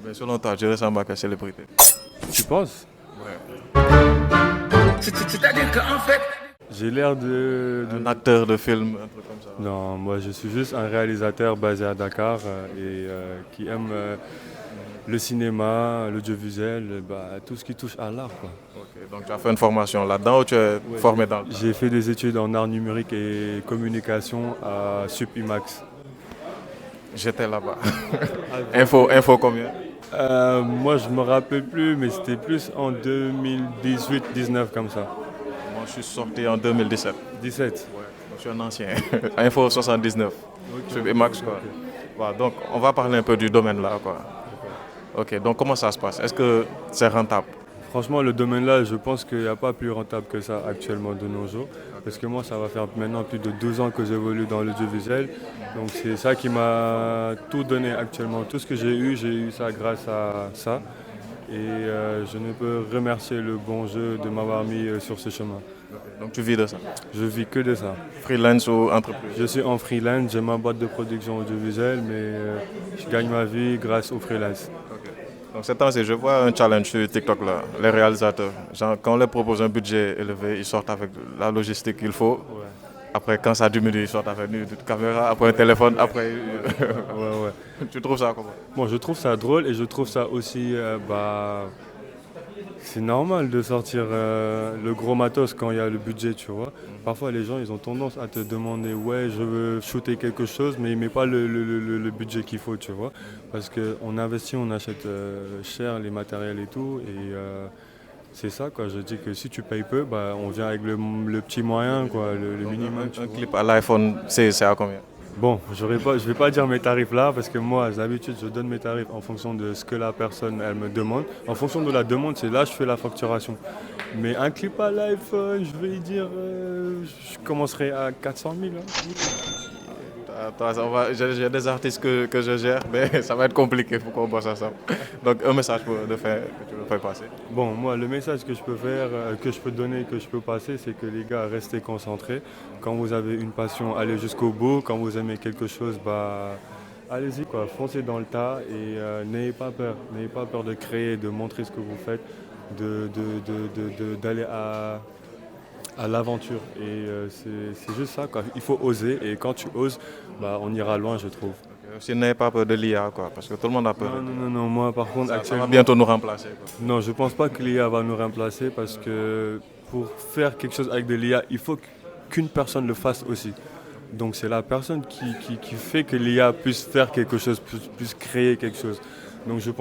Mais selon toi, je ressemble à quelle célébrité? Tu penses? Ouais. C'est-à-dire qu'en fait, J'ai l'air Un acteur de film, un truc comme ça. Non, moi je suis juste un réalisateur basé à Dakar qui aime le cinéma, l'audiovisuel, tout ce qui touche à l'art, quoi. Ok, donc tu as fait une formation là-dedans ou tu es Ouais, formé dans le... j'ai fait des études en art numérique et communication à SUP-IMAX. J'étais là-bas. Info combien? Moi je me rappelle plus, mais c'était plus en 2018-19 comme ça. Moi, je suis sorti en 2017. 17. Ouais, donc je suis un ancien. Info 79. Je suis Max, quoi. Voilà, donc, on va parler un peu du domaine là, quoi. Ok, donc comment ça se passe? Est-ce que c'est rentable? Franchement, le domaine là, je pense qu'il n'y a pas plus rentable que ça actuellement de nos jours. Parce que moi, ça va faire maintenant plus de 12 ans que j'évolue dans l'audiovisuel. Donc c'est ça qui m'a tout donné actuellement. Tout ce que j'ai eu ça grâce à ça. Et je ne peux remercier le bon Dieu de m'avoir mis sur ce chemin. Donc tu vis de ça? Je vis que de ça. Freelance ou entreprise? Je suis en freelance, j'ai ma boîte de production audiovisuelle, mais je gagne ma vie grâce au freelance. Ok. Donc ces temps-ci, je vois un challenge sur TikTok là, les réalisateurs. Genre, quand on leur propose un budget élevé, ils sortent avec la logistique qu'il faut. Ouais. Après, quand ça diminue, ils sortent avec une caméra, après un téléphone, après... Ouais, ouais. Tu trouves ça comment? Bon, je trouve ça drôle et je trouve ça aussi, c'est normal de sortir le gros matos quand il y a le budget, tu vois. Parfois, les gens, ils ont tendance à te demander, ouais, je veux shooter quelque chose, mais ils ne mettent pas le budget qu'il faut, tu vois. Parce qu'on investit, on achète cher les matériels et tout, et c'est ça, quoi. Je dis que si tu payes peu, on vient avec le petit moyen, quoi, le Donc, minimum, tu un vois. clip à l'iPhone, c'est à combien? Bon, je ne vais pas dire mes tarifs là parce que moi, d'habitude, je donne mes tarifs en fonction de ce que la personne elle me demande. En fonction de la demande, c'est là que je fais la facturation. Mais un clip à l'iPhone, je vais dire, je commencerai à 400 000. Hein. Attends, j'ai des artistes que je gère, mais ça va être compliqué pour qu'on bosse ensemble. Donc un message de faire que tu veux faire passer. Bon, moi, le message que je peux faire, que je peux donner, que je peux passer, c'est que les gars, restez concentrés. Quand vous avez une passion, allez jusqu'au bout. Quand vous aimez quelque chose, allez-y, quoi, foncez dans le tas et n'ayez pas peur. N'ayez pas peur de créer, de montrer ce que vous faites, d'aller à l'aventure. Et c'est juste ça, quoi. Il faut oser et quand tu oses, on ira loin, je trouve. Aussi, n'ayez pas peur de l'IA, quoi, parce que tout le monde a peur. Non, moi par contre, Ça va actuellement... bientôt nous remplacer, quoi. Non, je pense pas que l'IA va nous remplacer parce que pour faire quelque chose avec de l'IA, il faut qu'une personne le fasse aussi. Donc c'est la personne qui fait que l'IA puisse faire quelque chose, puisse créer quelque chose. Donc je pense